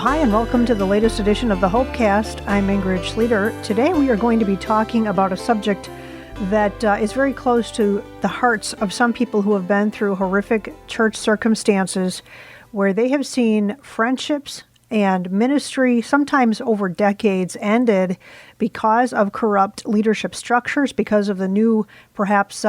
Hi, and welcome to the latest edition of the Hopecast. I'm Ingrid Schlueter. Today we are going to be talking about a subject that is very close to the hearts of some people who have been through horrific church circumstances where they have seen friendships and ministry, sometimes over decades, ended because of corrupt leadership structures, because of the new, perhaps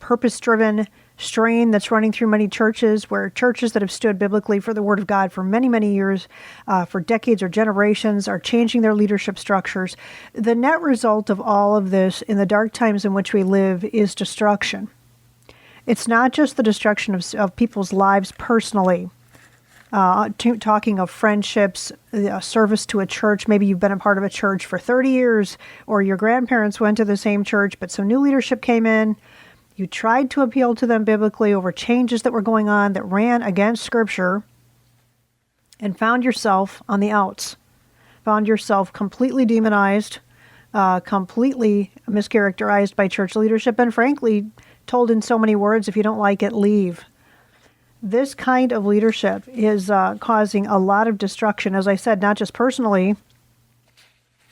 purpose-driven strain that's running through many churches, where churches that have stood biblically for the Word of God for many, many years, for decades or generations, are changing their leadership structures. The net result of all of this in the dark times in which we live is destruction. It's not just the destruction of people's lives personally, talking of friendships, service to a church. Maybe you've been a part of a church for 30 years, or your grandparents went to the same church, but some new leadership came in. You tried to appeal to them biblically over changes that were going on that ran against Scripture, and found yourself on the outs. Found yourself completely demonized, completely mischaracterized by church leadership, and frankly, told in so many words, if you don't like it, leave. This kind of leadership is causing a lot of destruction, as I said, not just personally,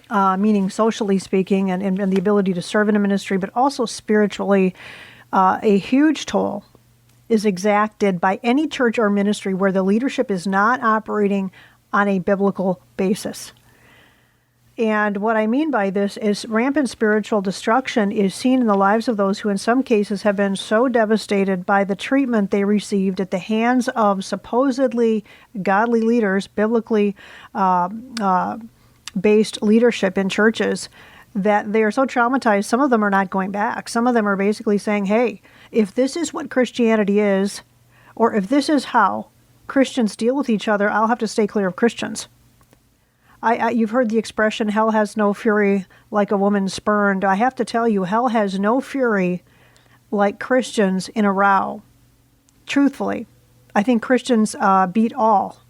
meaning socially speaking, and the ability to serve in a ministry, but also spiritually. A huge toll is exacted by any church or ministry where the leadership is not operating on a biblical basis. And what I mean by this is rampant spiritual destruction is seen in the lives of those who in some cases have been so devastated by the treatment they received at the hands of supposedly godly leaders, biblically based leadership in churches, that they are so traumatized, some of them are not going back. Some of them are basically saying, hey, if this is what Christianity is, or if this is how Christians deal with each other, I'll have to stay clear of Christians. You've heard the expression, hell has no fury like a woman spurned. I have to tell you, hell has no fury like Christians in a row. Truthfully, I think Christians beat all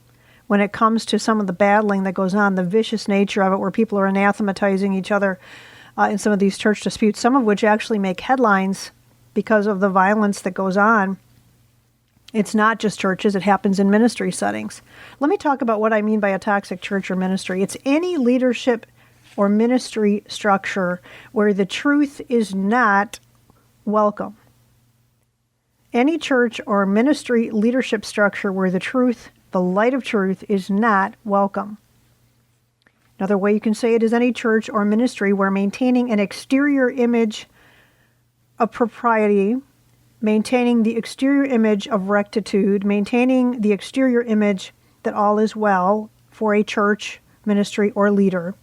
when it comes to some of the battling that goes on, the vicious nature of it, where people are anathematizing each other in some of these church disputes, some of which actually make headlines because of the violence that goes on. It's not just churches, it happens in ministry settings. Let me talk about what I mean by a toxic church or ministry. It's any leadership or ministry structure where the truth is not welcome. Any church or ministry leadership structure where the light of truth is not welcome. Another way you can say it is any church or ministry where maintaining an exterior image of propriety, maintaining the exterior image of rectitude, maintaining the exterior image that all is well for a church, ministry, or leader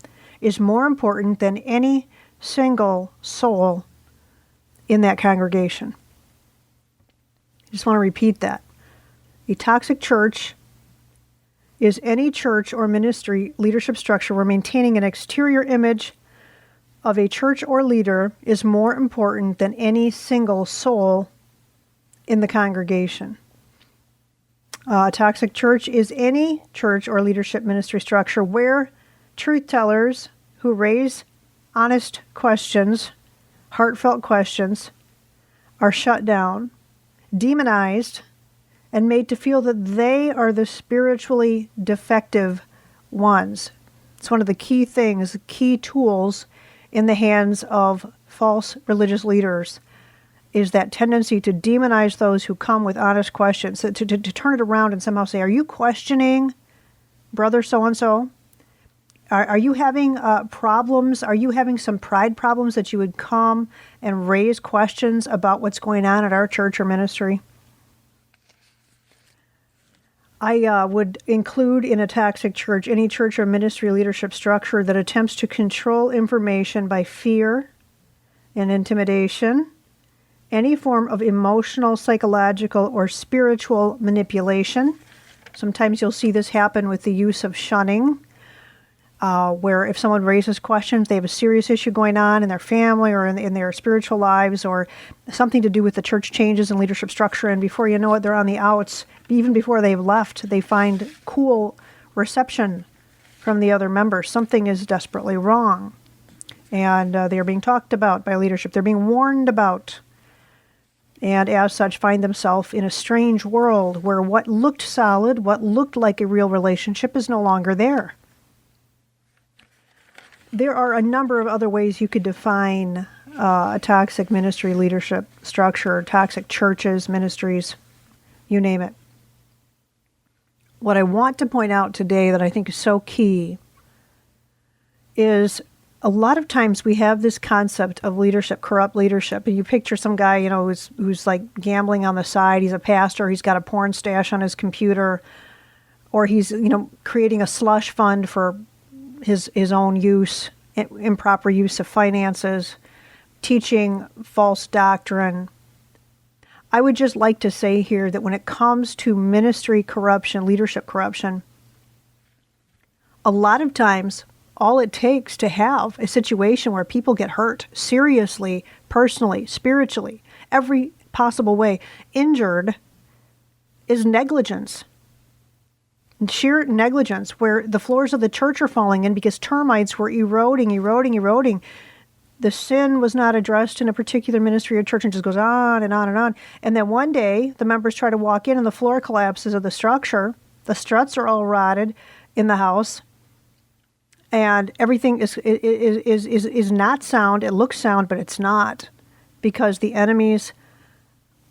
is more important than any single soul in that congregation. I just want to repeat that. A toxic church is any church or ministry leadership structure where maintaining an exterior image of a church or leader is more important than any single soul in the congregation. A toxic church is any church or leadership ministry structure where truth tellers who raise honest questions, heartfelt questions, are shut down, demonized, and made to feel that they are the spiritually defective ones. It's one of the key things, key tools in the hands of false religious leaders, is that tendency to demonize those who come with honest questions, to turn it around and somehow say, are you questioning brother so-and-so? Are you having problems? Are you having some pride problems that you would come and raise questions about what's going on at our church or ministry? I would include in a toxic church any church or ministry leadership structure that attempts to control information by fear and intimidation, any form of emotional, psychological, or spiritual manipulation. Sometimes you'll see this happen with the use of shunning, where if someone raises questions, they have a serious issue going on in their family or in their spiritual lives, or something to do with the church changes in leadership structure, and before you know it, they're on the outs. Even before they've left, they find cool reception from the other members. Something is desperately wrong, and they are being talked about by leadership. They're being warned about. and as such find themselves in a strange world where what looked solid, what looked like a real relationship, is no longer there. There are a number of other ways you could define a toxic ministry leadership structure, toxic churches, ministries, you name it. What I want to point out today that I think is so key is a lot of times we have this concept of leadership, corrupt leadership, and you picture some guy, who's like gambling on the side. He's a pastor. He's got a porn stash on his computer, or he's, creating a slush fund for his own use, improper use of finances, teaching false doctrine. I would just like to say here that when it comes to ministry corruption, leadership corruption, a lot of times all it takes to have a situation where people get hurt seriously, personally, spiritually, every possible way, injured, is negligence. Sheer negligence, where the floors of the church are falling in because termites were eroding. The sin was not addressed in a particular ministry or church, and just goes on and on and on. And then one day, the members try to walk in and the floor collapses of the structure. The struts are all rotted in the house. And everything is not sound. It looks sound, but it's not, because the enemies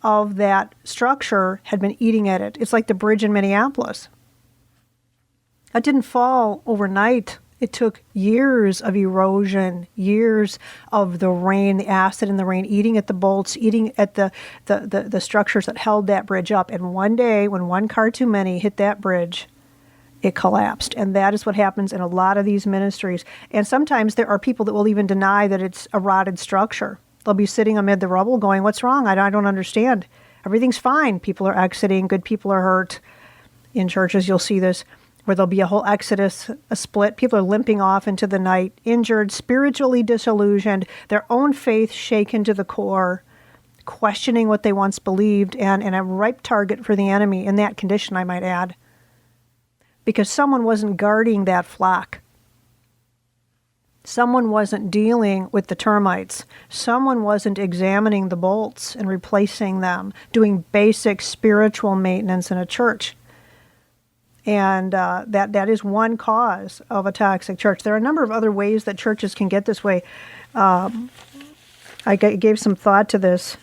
of that structure had been eating at it. It's like the bridge in Minneapolis. That didn't fall overnight. It took years of erosion, years of the rain, the acid in the rain, eating at the bolts, eating at the structures that held that bridge up. And one day, when one car too many hit that bridge, it collapsed. And that is what happens in a lot of these ministries. And sometimes there are people that will even deny that it's a rotted structure. They'll be sitting amid the rubble going, "What's wrong? I don't understand. Everything's fine." People are exiting. Good people are hurt. In churches, you'll see this, where there'll be a whole exodus, a split. People are limping off into the night, injured, spiritually disillusioned, their own faith shaken to the core, questioning what they once believed, and a ripe target for the enemy in that condition, I might add, because someone wasn't guarding that flock. Someone wasn't dealing with the termites. Someone wasn't examining the bolts and replacing them, doing basic spiritual maintenance in a church. And that is one cause of a toxic church. There are a number of other ways that churches can get this way. I gave some thought to this,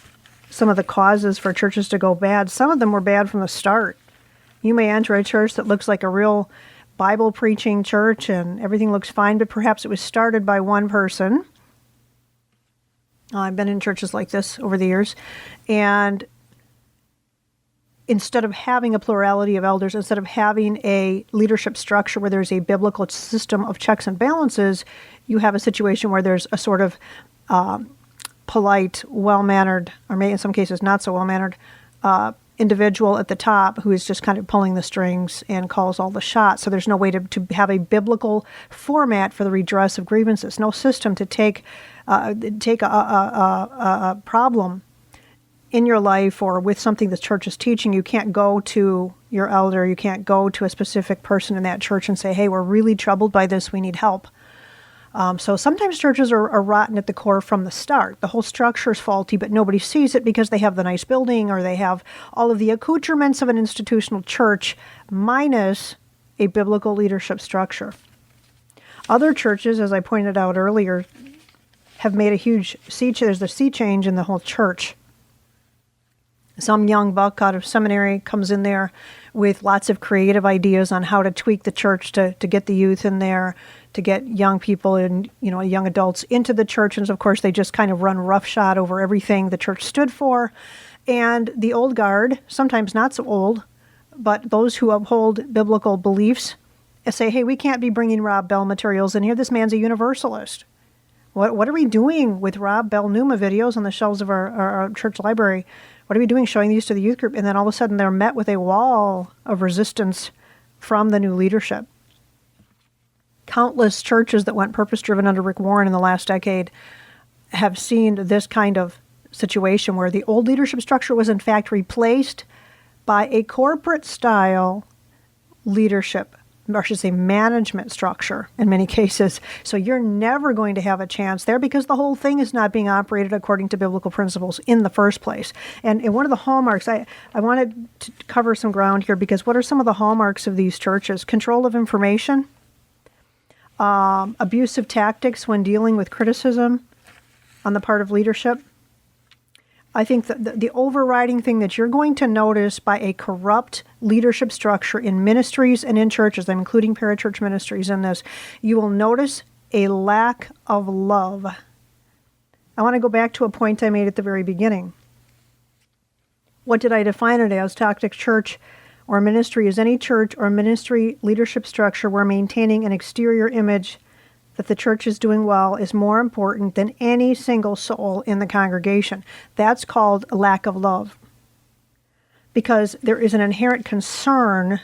some of the causes for churches to go bad. Some of them were bad from the start. You may enter a church that looks like a real Bible-preaching church and everything looks fine, but perhaps it was started by one person. I've been in churches like this over the years. And instead of having a plurality of elders, instead of having a leadership structure where there's a biblical system of checks and balances, you have a situation where there's a sort of polite, well-mannered, or maybe in some cases not so well-mannered, individual at the top who is just kind of pulling the strings and calls all the shots. So there's no way to have a biblical format for the redress of grievances, no system to take a problem in your life or with something the church is teaching. You can't go to your elder, you can't go to a specific person in that church and say, "Hey, we're really troubled by this, we need help." So sometimes churches are rotten at the core from the start. The whole structure is faulty, but nobody sees it because they have the nice building or they have all of the accoutrements of an institutional church minus a biblical leadership structure. Other churches, as I pointed out earlier, have made a huge there's a sea change in the whole church. Some young buck out of seminary comes in there with lots of creative ideas on how to tweak the church to get the youth in there, to get young people and young adults into the church. And of course, they just kind of run roughshod over everything the church stood for. And the old guard, sometimes not so old, but those who uphold biblical beliefs, say, "Hey, we can't be bringing Rob Bell materials in here. This man's a universalist. What are we doing with Rob Bell Numa videos on the shelves of our church library? What are we doing showing these to the youth group?" And then all of a sudden they're met with a wall of resistance from the new leadership. Countless churches that went purpose-driven under Rick Warren in the last decade have seen this kind of situation where the old leadership structure was in fact replaced by a corporate-style leadership or I should say management structure in many cases. So you're never going to have a chance there because the whole thing is not being operated according to biblical principles in the first place. And one of the hallmarks, I wanted to cover some ground here because what are some of the hallmarks of these churches? Control of information, abusive tactics when dealing with criticism on the part of leadership. I think that the overriding thing that you're going to notice by a corrupt leadership structure in ministries and in churches, I'm including parachurch ministries in this, you will notice a lack of love. I want to go back to a point I made at the very beginning. What did I define it as? Toxic church or ministry is any church or ministry leadership structure where maintaining an exterior image that the church is doing well is more important than any single soul in the congregation. That's called a lack of love. Because there is an inherent concern,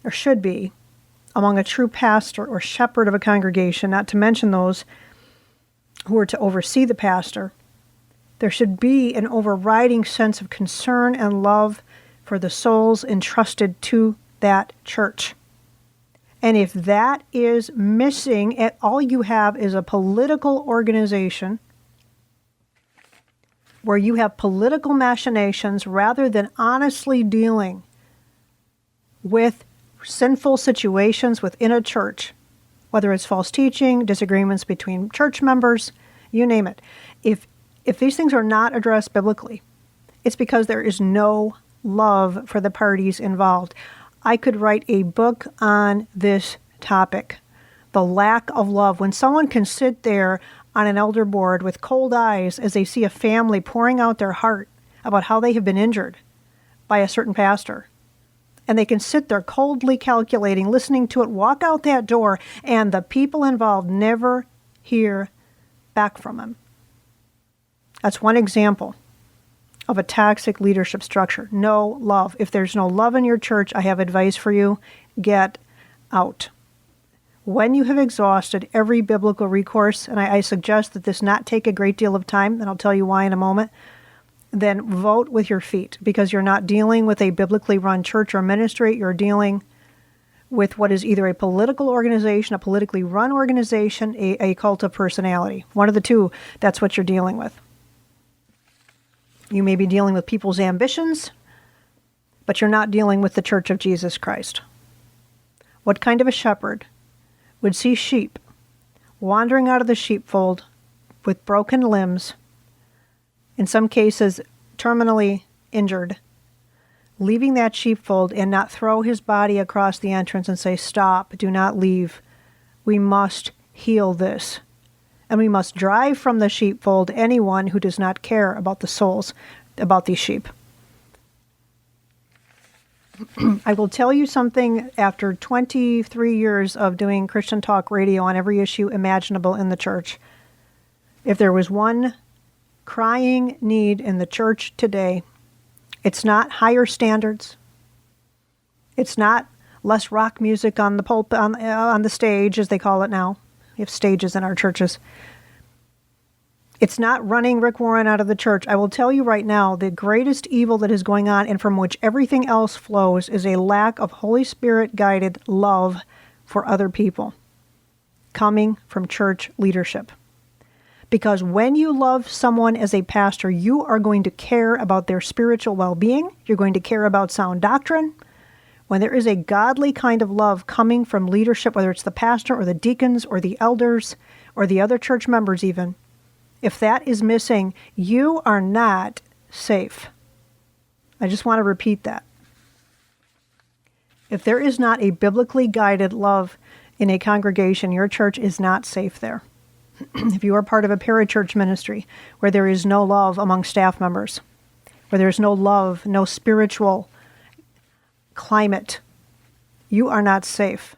or should be, among a true pastor or shepherd of a congregation, not to mention those who are to oversee the pastor. There should be an overriding sense of concern and love for the souls entrusted to that church. And if that is missing, all you have is a political organization where you have political machinations rather than honestly dealing with sinful situations within a church, whether it's false teaching, disagreements between church members, you name it. If these things are not addressed biblically, it's because there is no love for the parties involved. I could write a book on this topic, the lack of love. When someone can sit there on an elder board with cold eyes as they see a family pouring out their heart about how they have been injured by a certain pastor, and they can sit there coldly calculating, listening to it, walk out that door, and the people involved never hear back from him. That's one example of a toxic leadership structure. No love. If there's no love in your church, I have advice for you. Get out. When you have exhausted every biblical recourse, and I suggest that this not take a great deal of time, and I'll tell you why in a moment, then vote with your feet, because you're not dealing with a biblically run church or ministry. You're dealing with what is either a political organization, a politically run organization, a cult of personality. One of the two, that's what you're dealing with. You may be dealing with people's ambitions, but you're not dealing with the Church of Jesus Christ. What kind of a shepherd would see sheep wandering out of the sheepfold with broken limbs, in some cases terminally injured, leaving that sheepfold and not throw his body across the entrance and say, "Stop, do not leave. We must heal this. And we must drive from the sheepfold anyone who does not care about the souls, about these sheep." I will tell you something after 23 years of doing Christian talk radio on every issue imaginable in the church. If there was one crying need in the church today, it's not higher standards. It's not less rock music on the pulpit, on the stage, as they call it now. We have stages in our churches. It's not running Rick Warren out of the church. I will tell you right now, the greatest evil that is going on and from which everything else flows is a lack of Holy Spirit-guided love for other people coming from church leadership. Because when you love someone as a pastor, you are going to care about their spiritual well-being. You're going to care about sound doctrine. When there is a godly kind of love coming from leadership, whether it's the pastor or the deacons or the elders or the other church members even, if that is missing, you are not safe. I just want to repeat that. If there is not a biblically guided love in a congregation, your church is not safe there. If you are part of a parachurch ministry where there is no love among staff members, where there is no love, no spiritual climate, you are not safe.